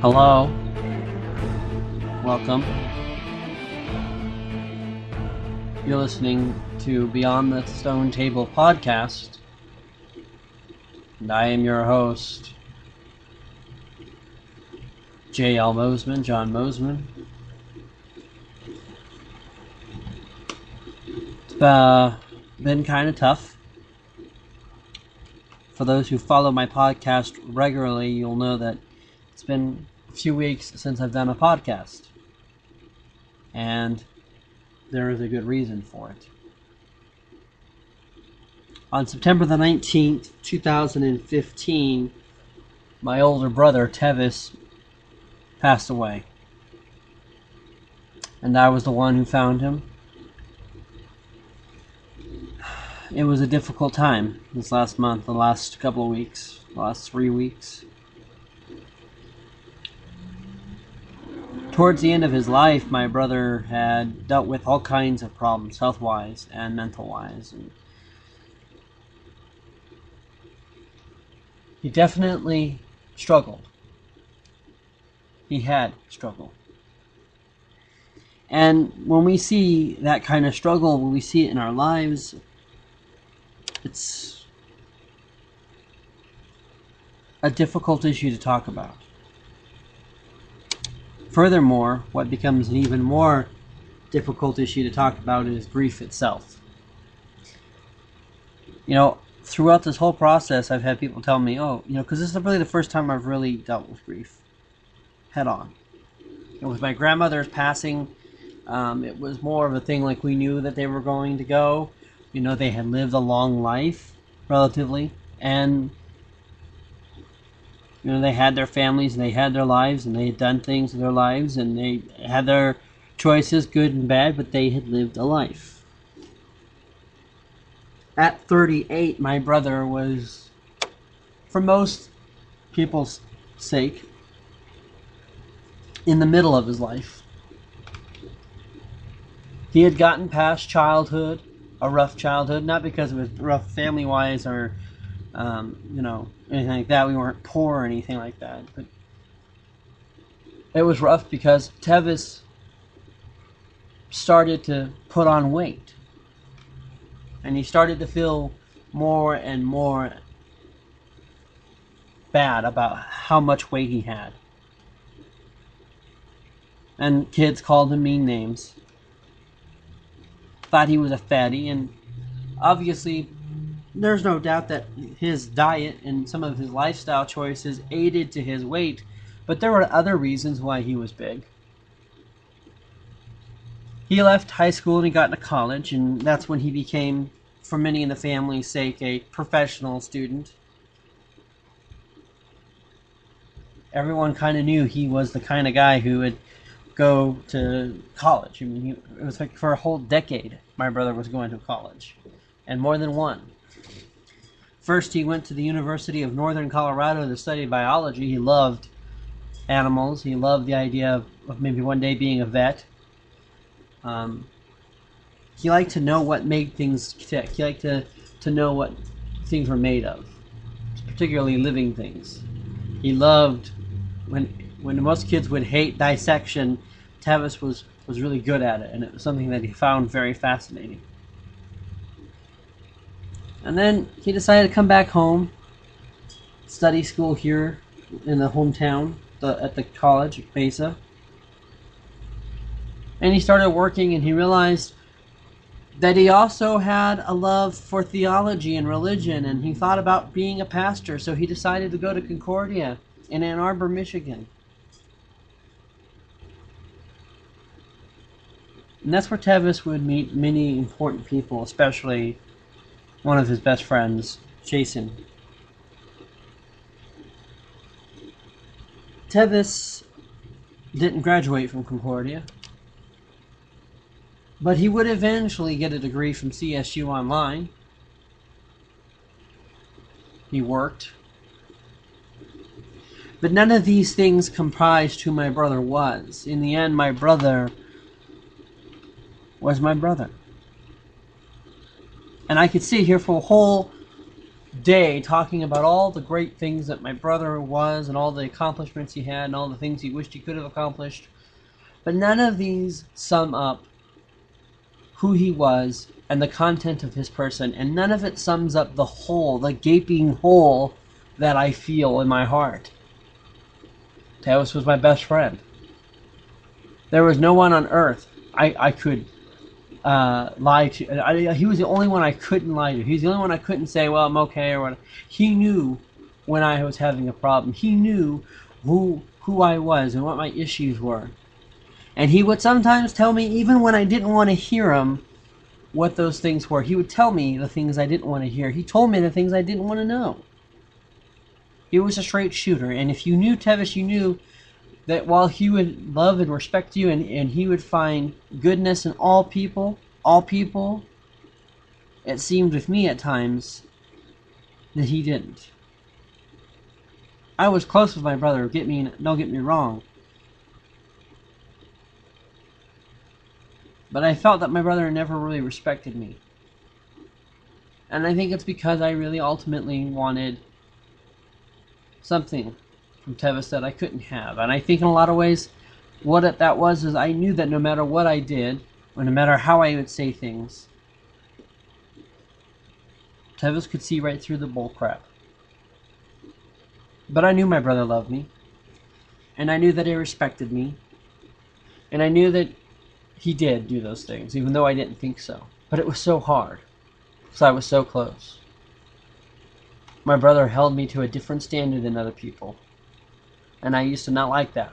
Hello, welcome. You're listening to Beyond the Stone Table podcast, and I am your host, J.L. Mosman, John Mosman. It's been kind of tough. For those who follow my podcast regularly, you'll know that it's been a few weeks since I've done a podcast, and there is a good reason for it. On September the 19th, 2015, my older brother, Tevis, passed away, and I was the one who found him. It was a difficult time this last month, the last couple of weeks, the last 3 weeks. Towards the end of his life, my brother had dealt with all kinds of problems, health-wise and mental-wise. And he definitely struggled. He had struggled. And when we see that kind of struggle, when we see it in our lives, it's a difficult issue to talk about. Furthermore, what becomes an even more difficult issue to talk about is grief itself. Throughout this whole process, I've had people tell me, because this is really the first time I've really dealt with grief head on. With my grandmother's passing, it was more of a thing like we knew that they were going to go. They had lived a long life, relatively, and they had their families, and they had their lives, and they had done things in their lives, and they had their choices, good and bad, but they had lived a life. At 38, my brother was, for most people's sake, in the middle of his life. He had gotten past childhood, a rough childhood, not because it was rough family-wise or anything like that. We weren't poor or anything like that. But it was rough because Tevis started to put on weight. And he started to feel more and more bad about how much weight he had. And kids called him mean names. Thought he was a fatty, and obviously there's no doubt that his diet and some of his lifestyle choices aided to his weight, but there were other reasons why he was big. He left high school and he got into college, and that's when he became, for many in the family's sake, a professional student. Everyone kind of knew he was the kind of guy who would go to college. It was like for a whole decade my brother was going to college, and more than one. First, he went to the University of Northern Colorado to study biology. He loved animals. He loved the idea of maybe one day being a vet. He liked to know what made things tick. He liked to know what things were made of, particularly living things. He loved, when most kids would hate dissection, Tevis was really good at it, and it was something that he found very fascinating. And then he decided to come back home, study school here in the hometown, at the college at Mesa. And he started working, and he realized that he also had a love for theology and religion, and he thought about being a pastor, so he decided to go to Concordia in Ann Arbor, Michigan. And that's where Tevis would meet many important people, especially one of his best friends, Jason. Tevis didn't graduate from Concordia, but he would eventually get a degree from CSU Online. He worked. But none of these things comprised who my brother was. In the end, my brother was my brother. And I could sit here for a whole day talking about all the great things that my brother was and all the accomplishments he had and all the things he wished he could have accomplished. But none of these sum up who he was and the content of his person, and none of it sums up the hole, the gaping hole that I feel in my heart. Tevis was my best friend. There was no one on earth I could lie to. He was the only one I couldn't lie to. He was the only one I couldn't say, well, I'm okay, or whatever. He knew when I was having a problem. He knew who I was and what my issues were. And he would sometimes tell me, even when I didn't want to hear him, what those things were. He would tell me the things I didn't want to hear. He told me the things I didn't want to know. He was a straight shooter. And if you knew Tevis, you knew that while he would love and respect you, and he would find goodness in all people, it seemed with me at times that he didn't. I was close with my brother, don't get me wrong. But I felt that my brother never really respected me. And I think it's because I really ultimately wanted something from Tevis that I couldn't have. And I think in a lot of ways, what that was is I knew that no matter what I did, or no matter how I would say things, Tevis could see right through the bullcrap. But I knew my brother loved me. And I knew that he respected me. And I knew that he did do those things, even though I didn't think so. But it was so hard, because I was so close. My brother held me to a different standard than other people, and I used to not like that.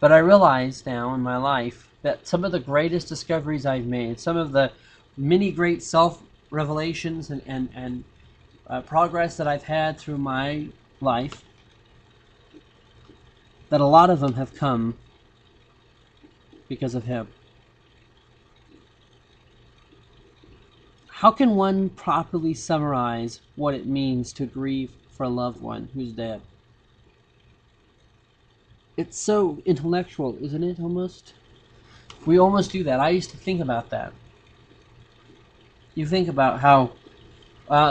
But I realize now in my life that some of the greatest discoveries I've made, some of the many great self-revelations and progress that I've had through my life, that a lot of them have come because of him. How can one properly summarize what it means to grieve for a loved one who's dead? It's so intellectual, isn't it, almost? We almost do that. I used to think about that. You think about how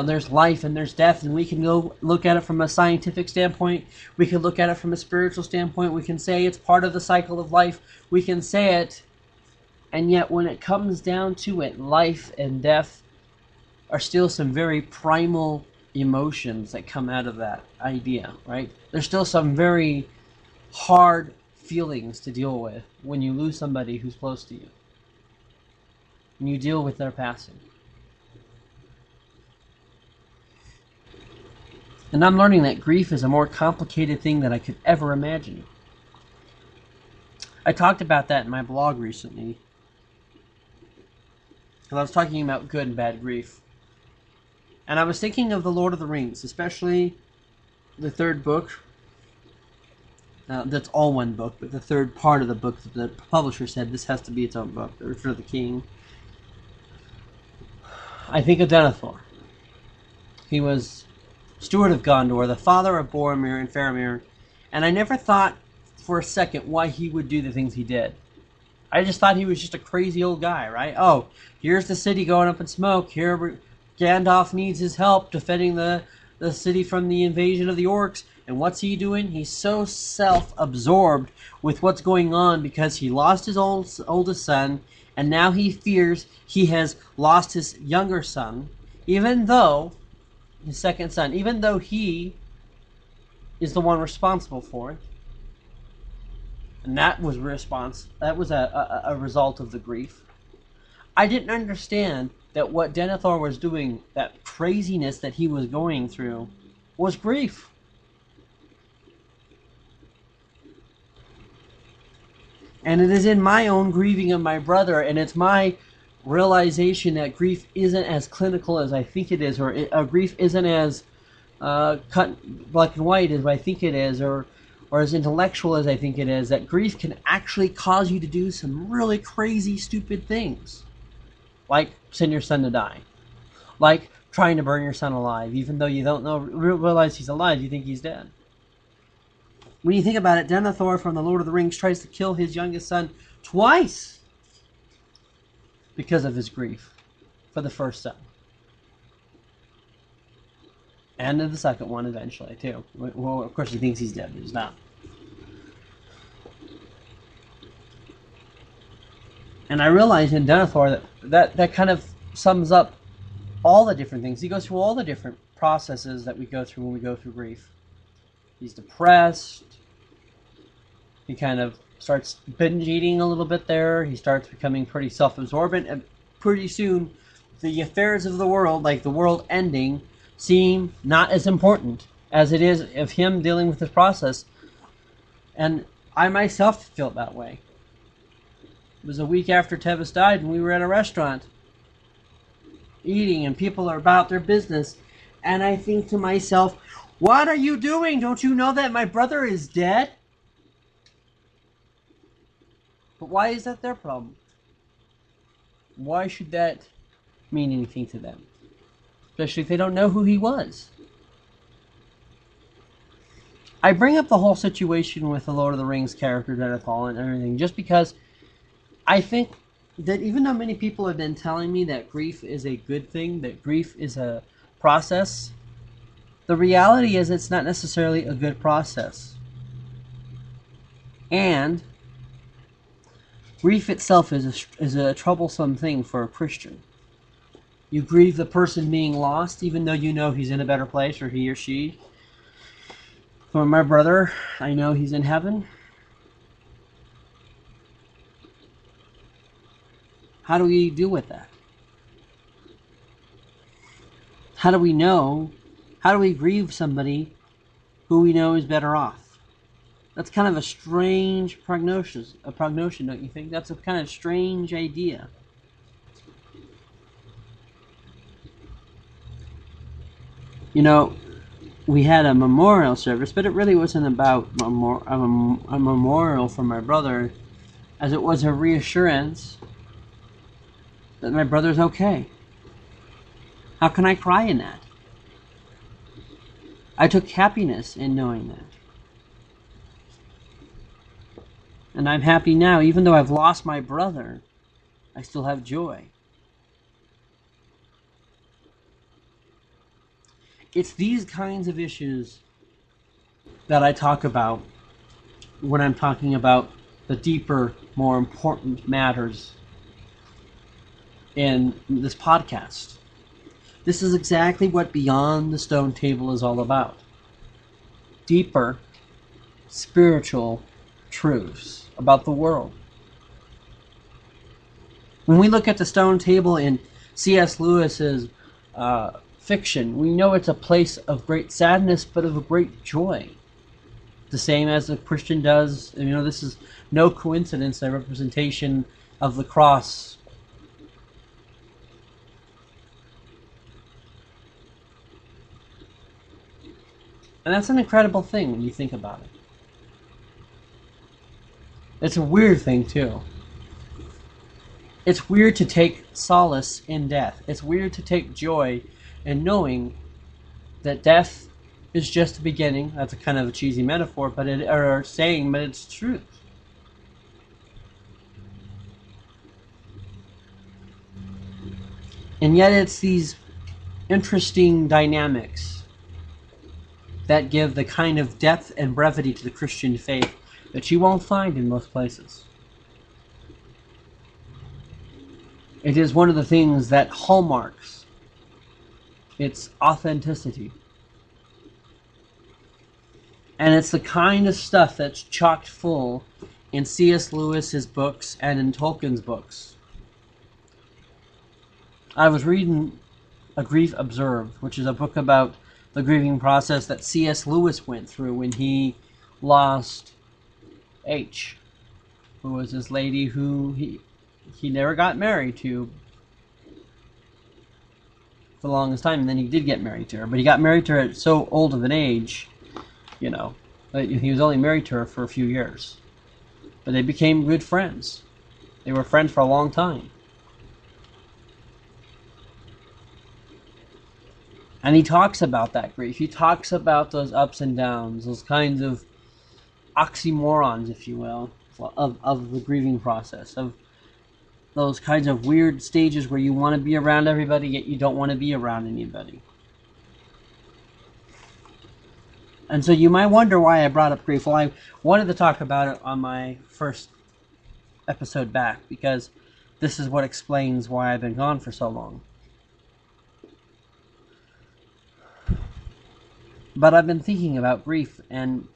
there's life and there's death, and we can go look at it from a scientific standpoint. We can look at it from a spiritual standpoint. We can say it's part of the cycle of life. We can say it, and yet when it comes down to it, life and death are still some very primal emotions that come out of that idea, right? There's still some very hard feelings to deal with when you lose somebody who's close to you, and you deal with their passing. And I'm learning that grief is a more complicated thing than I could ever imagine. I talked about that in my blog recently, because I was talking about good and bad grief. And I was thinking of The Lord of the Rings, especially the third book. That's all one book, but the third part of the book, the publisher said this has to be its own book, for the king. I think of Denethor. He was Steward of Gondor, the father of Boromir and Faramir, and I never thought for a second why he would do the things he did. I just thought he was just a crazy old guy, right? Oh, here's the city going up in smoke. Here Gandalf needs his help defending the city from the invasion of the orcs. And what's he doing? He's so self-absorbed with what's going on because he lost his oldest son, and now he fears he has lost his younger son, even though his second son, even though he is the one responsible for it. And that was a result of the grief. I didn't understand that what Denethor was doing, that craziness that he was going through, was grief. And it is in my own grieving of my brother, and it's my realization that grief isn't as clinical as I think it is, or grief isn't as cut black and white as I think it is, or as intellectual as I think it is, that grief can actually cause you to do some really crazy, stupid things. Like send your son to die. Like trying to burn your son alive, even though you don't realize he's alive, you think he's dead. When you think about it, Denethor from the Lord of the Rings tries to kill his youngest son twice because of his grief for the first son. And the second one eventually, too. Well, of course he thinks he's dead, but he's not. And I realize in Denethor that kind of sums up all the different things. He goes through all the different processes that we go through when we go through grief. He's depressed. He kind of starts binge eating a little bit there. He starts becoming pretty self-absorbent. And pretty soon, the affairs of the world, like the world ending, seem not as important as it is of him dealing with this process. And I myself felt that way. It was a week after Tevis died, and we were at a restaurant eating, and people are about their business. And I think to myself, what are you doing? Don't you know that my brother is dead? But why is that their problem? Why should that mean anything to them? Especially if they don't know who he was. I bring up the whole situation with the Lord of the Rings character Denethor and everything just because I think that even though many people have been telling me that grief is a good thing, that grief is a process, the reality is it's not necessarily a good process. And grief itself is a troublesome thing for a Christian. You grieve the person being lost, even though you know he's in a better place, or he or she. For my brother, I know he's in heaven. How do we deal with that? How do we know? How do we grieve somebody who we know is better off? That's kind of a strange prognosis, don't you think? That's a kind of strange idea. You know, we had a memorial service, but it really wasn't about a memorial for my brother, as it was a reassurance that my brother's okay. How can I cry in that? I took happiness in knowing that. And I'm happy now, even though I've lost my brother, I still have joy. It's these kinds of issues that I talk about when I'm talking about the deeper, more important matters in this podcast. This is exactly what Beyond the Stone Table is all about. Deeper, spiritual truths about the world. When we look at the stone table in C.S. Lewis's fiction, we know it's a place of great sadness, but of a great joy. The same as the Christian does. You know, this is no coincidence, a representation of the cross. And that's an incredible thing when you think about it. It's a weird thing, too. It's weird to take solace in death. It's weird to take joy in knowing that death is just the beginning. That's a kind of a cheesy metaphor, but or saying, but it's truth. And yet it's these interesting dynamics that give the kind of depth and brevity to the Christian faith that you won't find in most places. It is one of the things that hallmarks its authenticity. And it's the kind of stuff that's chocked full in C.S. Lewis's books and in Tolkien's books. I was reading A Grief Observed, which is a book about the grieving process that C.S. Lewis went through when he lost H, who was this lady who he never got married to for the longest time, and then he did get married to her. But he got married to her at so old of an age, you know, that he was only married to her for a few years. But they became good friends. They were friends for a long time. And he talks about that grief. He talks about those ups and downs, those kinds of oxymorons, if you will, of the grieving process, of those kinds of weird stages where you want to be around everybody, yet you don't want to be around anybody. And so you might wonder why I brought up grief. Well, I wanted to talk about it on my first episode back, because this is what explains why I've been gone for so long. But I've been thinking about grief, and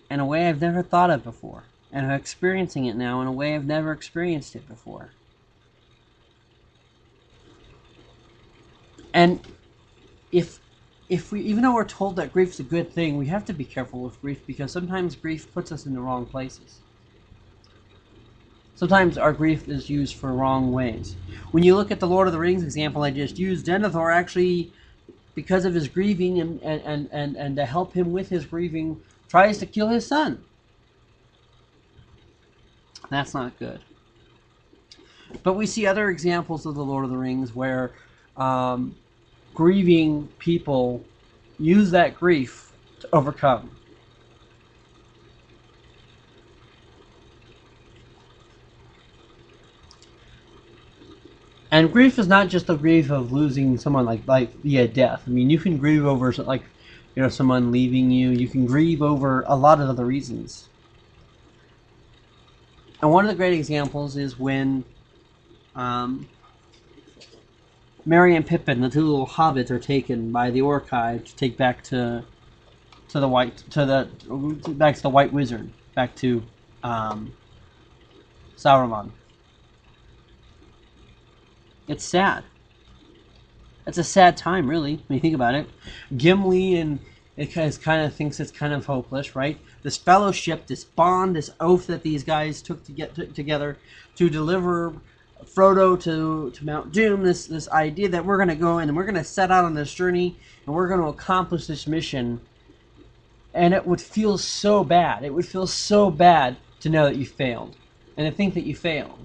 in a way I've never thought of before. And I'm experiencing it now in a way I've never experienced it before. And if we, even though we're told that grief's a good thing, we have to be careful with grief, because sometimes grief puts us in the wrong places. Sometimes our grief is used for wrong ways. When you look at the Lord of the Rings example I just used, Denethor actually, because of his grieving and to help him with his grieving, tries to kill his son. That's not good. But we see other examples of the Lord of the Rings where grieving people use that grief to overcome. And grief is not just the grief of losing someone like via death. I mean, you can grieve over someone leaving you. You can grieve over a lot of other reasons. And one of the great examples is when Merry and Pippin, the two little hobbits, are taken by the Orcai to take back to the White Wizard, back to Sauron. It's sad. It's a sad time, really, when you think about it. Gimli and it kind of thinks it's kind of hopeless, right? This fellowship, this bond, this oath that these guys took to get together to deliver Frodo to Mount Doom, this idea that we're going to go in and we're going to set out on this journey and we're going to accomplish this mission. And it would feel so bad. It would feel so bad to know that you failed and to think that you failed.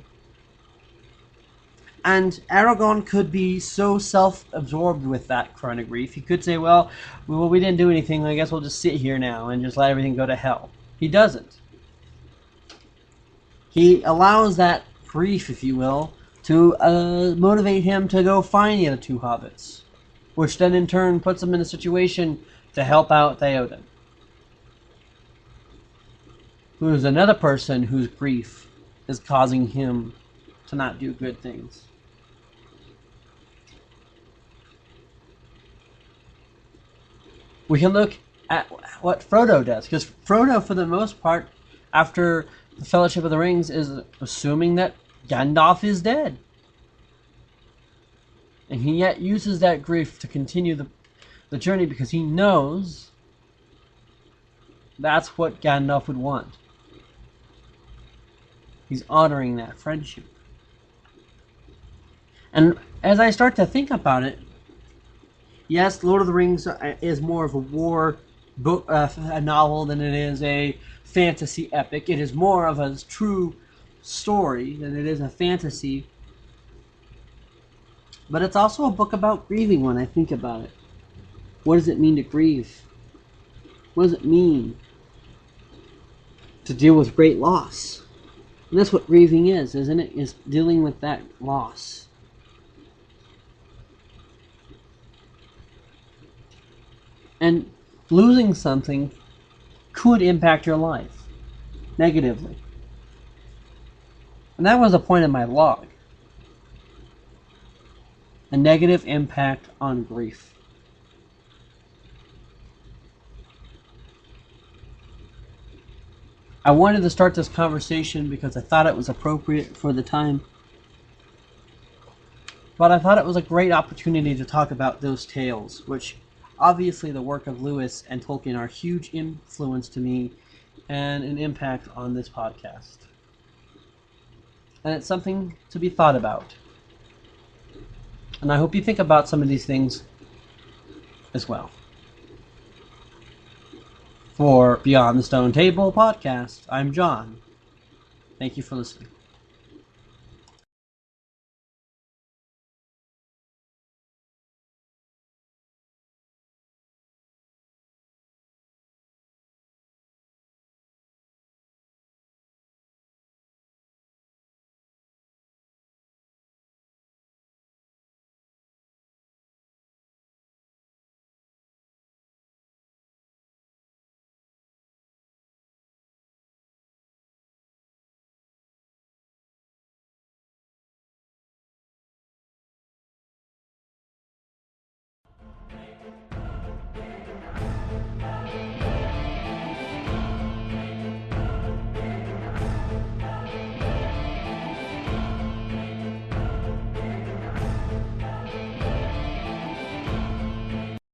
And Aragorn could be so self-absorbed with that kind of grief. He could say, well, we didn't do anything. I guess we'll just sit here now and just let everything go to hell. He doesn't. He allows that grief, if you will, to motivate him to go find the other two hobbits, which then in turn puts him in a situation to help out Theoden, who is another person whose grief is causing him to not do good things. We can look at what Frodo does, because Frodo, for the most part, after the Fellowship of the Rings, is assuming that Gandalf is dead. And he yet uses that grief to continue the journey, because he knows that's what Gandalf would want. He's honoring that friendship. And as I start to think about it, yes, Lord of the Rings is more of a war book, a novel, than it is a fantasy epic. It is more of a true story than it is a fantasy. But it's also a book about grieving when I think about it. What does it mean to grieve? What does it mean to deal with great loss? And that's what grieving is, isn't it? Is dealing with that loss. And losing something could impact your life negatively. And that was the point of my log. A negative impact on grief. I wanted to start this conversation because I thought it was appropriate for the time. But I thought it was a great opportunity to talk about those tales, which obviously the work of Lewis and Tolkien are a huge influence to me and an impact on this podcast. And it's something to be thought about. And I hope you think about some of these things as well. For Beyond the Stone Table podcast, I'm John. Thank you for listening.